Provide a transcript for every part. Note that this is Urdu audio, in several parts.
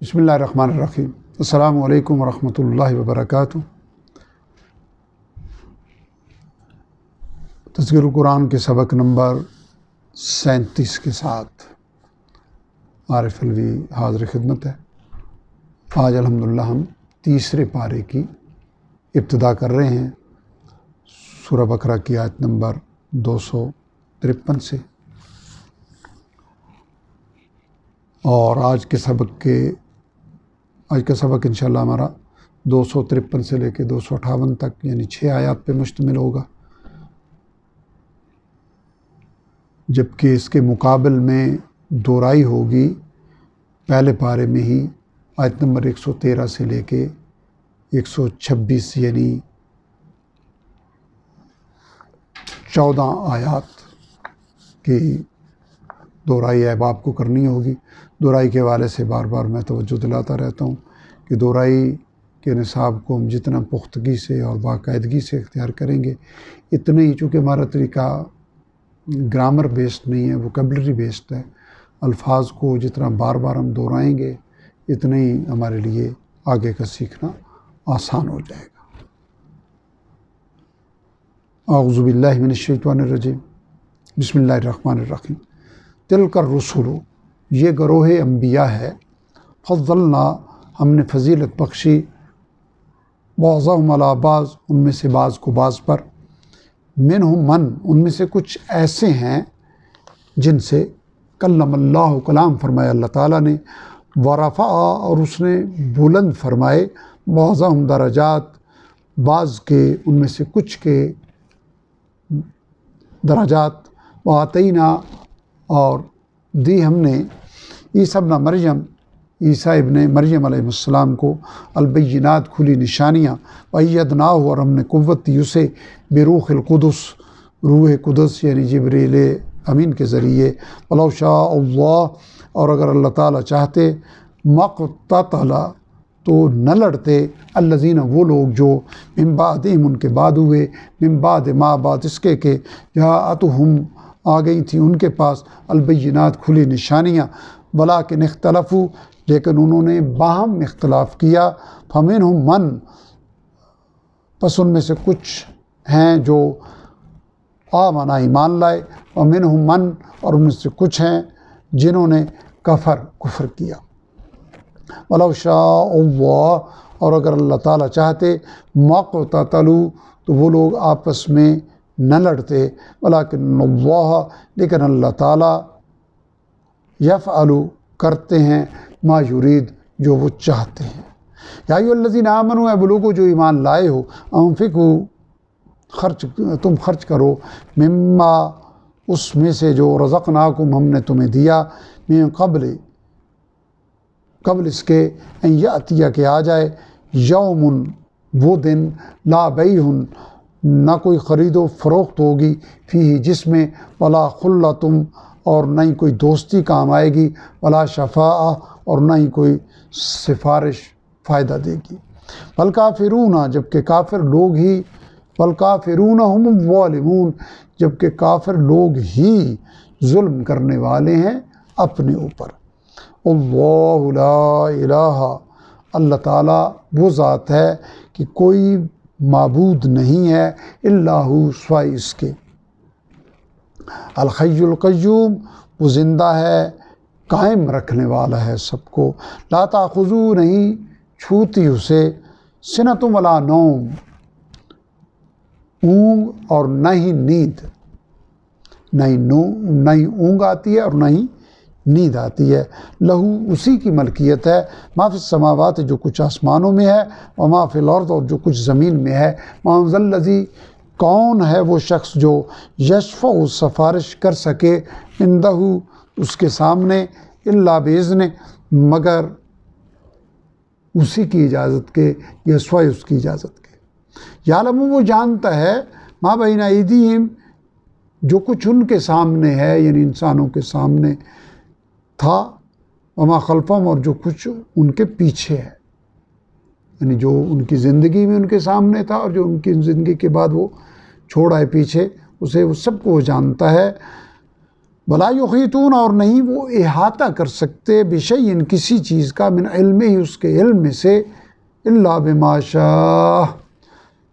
بسم اللہ الرحمن الرحیم۔ السلام علیکم ورحمۃ اللہ وبرکاتہ۔ تذکرہ القرآن کے سبق نمبر 37 کے ساتھ عارف الوی حاضر خدمت ہے۔ آج الحمدللہ ہم تیسرے پارے کی ابتدا کر رہے ہیں، سورہ بقرہ کی آیت نمبر 253 سے، اور آج کا سبق انشاءاللہ ہمارا 253 سے لے کے 258 تک یعنی 6 آیات پہ مشتمل ہوگا، جبکہ اس کے مقابل میں دوہرائی ہوگی پہلے پارے میں ہی آیت نمبر 113 سے لے کے 126 یعنی 14 آیات کی دوہرائی احباب کو کرنی ہوگی۔ دوہرائی کے حوالے سے بار بار میں توجہ دلاتا رہتا ہوں کہ دوہرائی کے نصاب کو ہم جتنا پختگی سے اور باقاعدگی سے اختیار کریں گے اتنے ہی، چونکہ ہمارا طریقہ گرامر بیسڈ نہیں ہے، ووکیبلری بیسڈ ہے، الفاظ کو جتنا بار بار ہم دہرائیں گے اتنے ہی ہمارے لیے آگے کا سیکھنا آسان ہو جائے گا۔ اعوذ باللہ من الشیطان الرجیم، بسم اللہ الرحمن الرحیم۔ تلک الرسل، یہ گروہ انبیاء ہے، فضلنا، ہم نے فضیلت بخشی، بعضهم علی بعض، ان میں سے بعض کو بعض پر، منہم من، ان میں سے کچھ ایسے ہیں جن سے کلم اللہ، کلام فرمایا اللہ تعالیٰ نے، ورفع، اور اس نے بلند فرمائے، بعضهم درجات، بعض کے ان میں سے کچھ کے درجات، وآتینا، اور دی ہم نے عیسیٰ ابن مریم، عیسیٰ ابن مریم علیہ السلام کو، البینات، کھلی نشانیاں، وایدناہ، اور ہم نے قوت دی اسے، بروح القدس، روح قدس یعنی جبریل امین کے ذریعے، ولو شاء اللہ، اور اگر اللہ تعالیٰ چاہتے، مقتتل، تو نہ لڑتے، الذین، وہ لوگ جو، من بعدہم، ان کے بعد ہوئے، من بعد ما، بعد اس کے کہ، جاءتہم، آ گئی تھی ان کے پاس، البینات، کھلی نشانیاں، ولیکن اختلفوا، لیکن انہوں نے باہم اختلاف کیا، فمنہم من، پس ان میں سے کچھ ہیں جو آمن، ایمان لائے، ومنہم من، اور ان میں سے کچھ ہیں جنہوں نے کفر کیا، ولو شاء اللہ، اور اگر اللہ تعالیٰ چاہتے، مقتتلوا، تو وہ لوگ آپس میں نہ لڑتے، ولیکن اللہ، لیکن اللہ تعالیٰ، یفعل، کرتے ہیں، ما یرید، جو وہ چاہتے ہیں۔ یا ایھا الذین آمنوا، اے وہ لوگو جو ایمان لائے ہو، انفقوا، تم خرچ کرو، مما، اس میں سے جو رزقناکم، ہم نے تمہیں دیا، من قبل اس کے، ان یأتی، کہ آ جائے، یوم، وہ دن، لا بیع، نہ کوئی خرید و فروخت ہوگی، فیہ، جس میں، ولا خلۃ، اور نہ ہی کوئی دوستی کام آئے گی، ولا شفاعہ، اور نہ ہی کوئی سفارش فائدہ دے گی، والکافرون، جبکہ کافر لوگ ہی، والکافرون هم الظالمون، جبکہ کافر لوگ ہی ظلم کرنے والے ہیں اپنے اوپر۔ اللہ لا الہ، اللہ تعالیٰ وہ ذات ہے کہ کوئی معبود نہیں ہے، الا ہو، سوائے اس کے، الحی القیوم، وہ زندہ ہے، قائم رکھنے والا ہے سب کو، لا تأخذہ، نہیں چھوتی اسے، سنۃ ولا نوم، اونگ اور نہ ہی نیند، نہ ہی اونگ آتی ہے اور نہ ہی نیند آتی ہے، لہو، اسی کی ملکیت ہے، ما فی السماوات، جو کچھ آسمانوں میں ہے، وما فی الارض، اور جو کچھ زمین میں ہے، من ذا الذی، کون ہے وہ شخص جو، یشفع، سفارش کر سکے، عندہ، اس کے سامنے، الا باذن، مگر اسی کی اجازت کے، یا سوائے اس کی اجازت کے، یعلم، وہ جانتا ہے، ما بین ایدیہم، جو کچھ ان کے سامنے ہے، یعنی انسانوں کے سامنے تھا، وما خلفہم، اور جو کچھ ان کے پیچھے ہے، یعنی جو ان کی زندگی میں ان کے سامنے تھا اور جو ان کی زندگی کے بعد وہ چھوڑا ہے پیچھے، اسے وہ سب کو وہ جانتا ہے، ولا یحیطون اور نہیں وہ احاطہ کر سکتے بشیء کسی چیز کا من علم ہی اس کے علم میں سے الا بما شاء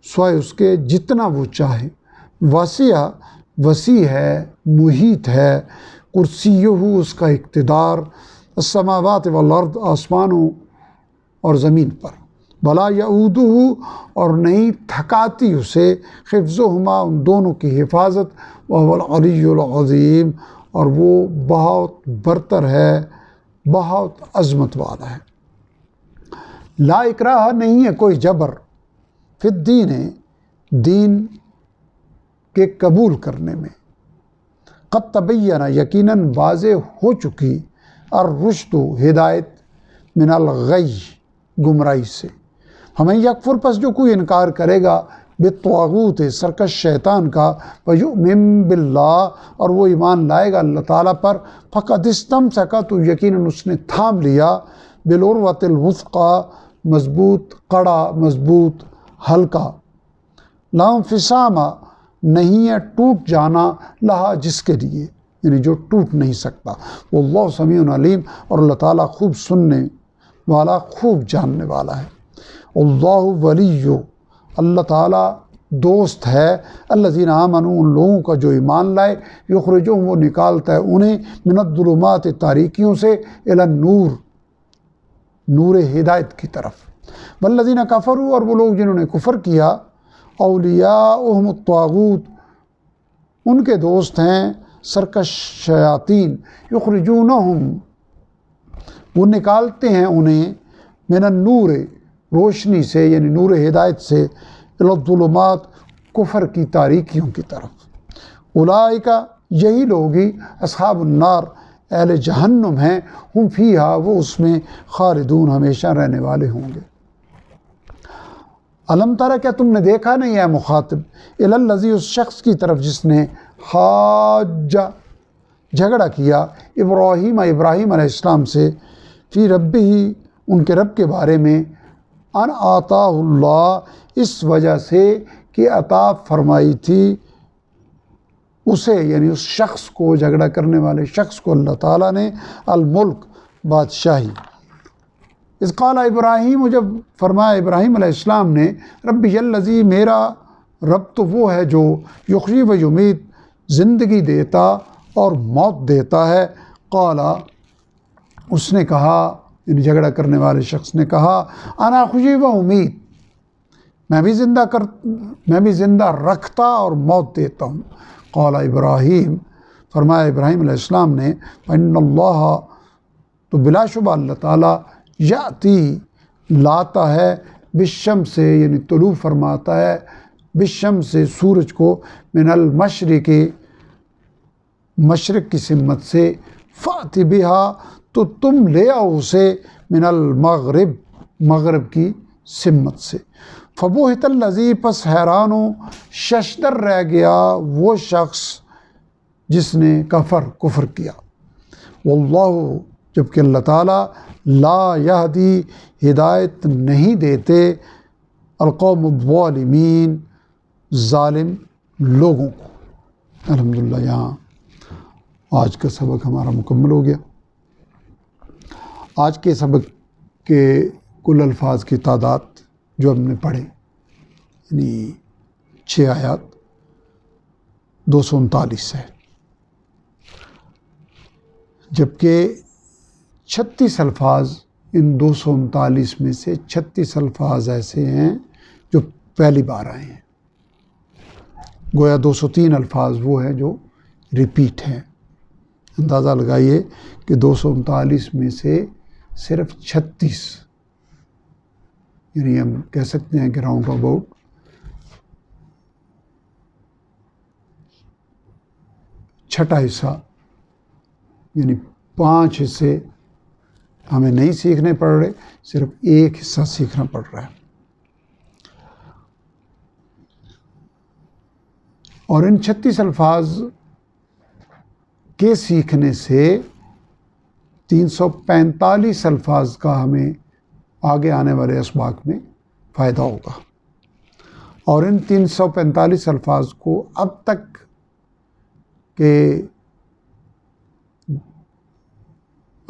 سوائے اس کے جتنا وہ چاہے وسیع ہے محیط ہے کرسیہ اس کا اقتدار السماوات والارض آسمانوں اور زمین پر ولا یعودہ اور نہیں تھکاتی اسے حفظہما ان دونوں کی حفاظت وهو العلی العظیم اور وہ بہت برتر ہے بہت عظمت والا ہے لا اکراہ نہیں ہے کوئی جبر فی الدین دین کے قبول کرنے میں قد تبین یقیناً واضح ہو چکی الرشد ہدایت من الغی گمراہی سے ہمیں یکفر پس جو کوئی انکار کرے گا بالطاغوت سرکش شیطان کا ویؤمن باللہ اور وہ ایمان لائے گا اللہ تعالیٰ پر فقد استمسک تو یقیناً اس نے تھام لیا بالعروۃ الوثقی مضبوط کڑا مضبوط ہلکا لا انفصام نہیں ہے ٹوٹ جانا لہا جس کے لیے یعنی جو ٹوٹ نہیں سکتا واللہ سمیع علیم اور اللہ تعالیٰ خوب سننے والا خوب جاننے والا ہے اللہ ولی اللہ تعالیٰ دوست ہے الذین آمنوا ان لوگوں کا جو ایمان لائے یخرجہم وہ نکالتا ہے انہیں من الظلمات تاریکیوں سے الی النور نور ہدایت کی طرف والذین کفروا اور وہ لوگ جنہوں نے کفر کیا اولیاؤہم الطاغوت ان کے دوست ہیں سرکش شیاطین یخرجونہم وہ نکالتے ہیں انہیں من النور روشنی سے یعنی نور ہدایت سے الی الظلمات کفر کی تاریکیوں کی طرف اولئک یہی لوگ ہی اصحاب النار اہل جہنم ہیں ہم فیہا وہ اس میں خالدون ہمیشہ رہنے والے ہوں گے علم ترى کیا تم نے دیکھا نہیں ہے مخاطب الی الذی اس شخص کی طرف جس نے حاج جھگڑا کیا ابراہیم علیہ السلام سے فی ربہ ان کے رب کے بارے میں ان آتاہ اللہ اس وجہ سے کہ عطا فرمائی تھی اسے یعنی اس شخص کو جھگڑا کرنے والے شخص کو اللہ تعالیٰ نے الملک بادشاہی اس قال ابراہیم جب فرمایا ابراہیم علیہ السلام نے ربی الذی میرا رب تو وہ ہے جو یحیی و یمیت زندگی دیتا اور موت دیتا ہے قال اس نے کہا یعنی جھگڑا کرنے والے شخص نے کہا انا احیی و امیت میں بھی زندہ رکھتا اور موت دیتا ہوں قال ابراہیم فرمایا ابراہیم علیہ السلام نے فإن اللہ تو بلا شبہ اللہ تعالیٰ یاتی لاتا ہے بالشمس سے یعنی طلوع فرماتا ہے بالشمس سے سورج کو من المشرق مشرق کی سمت سے فأت بہا تو تم لے آؤ اسے من المغرب مغرب کی سمت سے فبہت الذی پس حیران و ششدر رہ گیا وہ شخص جس نے کفر کیا واللہ جبکہ اللہ تعالیٰ لا یہدی ہدایت نہیں دیتے القوم الظالمین ظالم لوگوں کو الحمدللہ یہاں آج کا سبق ہمارا مکمل ہو گیا آج کے سبق کے کل الفاظ کی تعداد جو ہم نے پڑھے یعنی 6 آیات 239 ہے جبکہ 36 الفاظ ان 239 میں سے 36 الفاظ ایسے ہیں جو پہلی بار آئے ہیں گویا 203 الفاظ وہ ہیں جو ریپیٹ ہیں اندازہ لگائیے کہ 239 میں سے صرف 36 یعنی ہم کہہ سکتے ہیں کہ راؤنڈ اباؤٹ 6واں حصہ یعنی 5 حصے ہمیں نہیں سیکھنے پڑ رہے صرف 1 حصہ سیکھنا پڑ رہا ہے اور ان 36 الفاظ کے سیکھنے سے 345 الفاظ کا ہمیں آگے آنے والے اسباق میں فائدہ ہوگا اور ان 345 الفاظ کو اب تک کے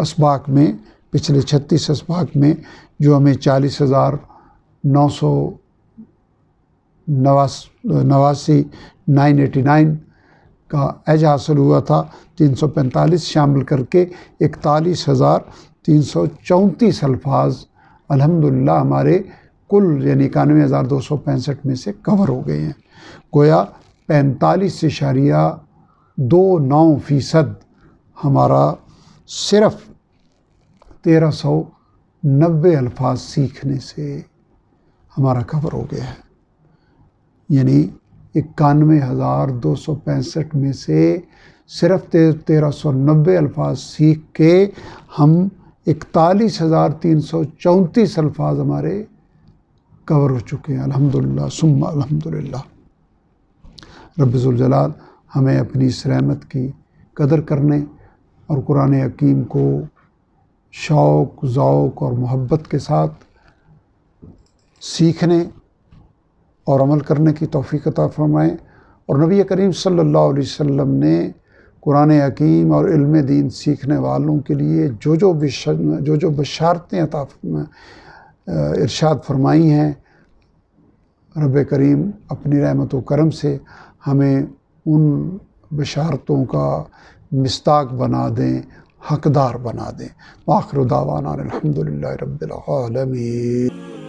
اسباق میں، پچھلے 36 اسباق میں جو ہمیں 40,989 کا ایج حاصل ہوا تھا، 345 شامل کر کے 41,334 الفاظ الحمدللہ ہمارے کل یعنی 91,265 میں سے کور ہو گئے ہیں۔ گویا 45.29% ہمارا صرف 1390 الفاظ سیکھنے سے ہمارا کور ہو گیا ہے، یعنی 91,265 میں سے صرف 1390 الفاظ سیکھ کے ہم 41,334 الفاظ ہمارے کور ہو چکے ہیں۔ الحمدللہ ثم الحمدللہ۔ رب ذوالجلال ہمیں اپنی اس رحمت کی قدر کرنے اور قرآن حکیم کو شوق، ذوق اور محبت کے ساتھ سیکھنے اور عمل کرنے کی توفیق عطا فرمائیں، اور نبی کریم صلی اللہ علیہ وسلم نے قرآن حکیم اور علم دین سیکھنے والوں کے لیے جو بشارتیں ارشاد فرمائی ہیں، رب کریم اپنی رحمت و کرم سے ہمیں ان بشارتوں کا مصداق بنا دیں، حقدار بنا دیں۔ وآخر دعوانا الحمدللہ رب العالمین۔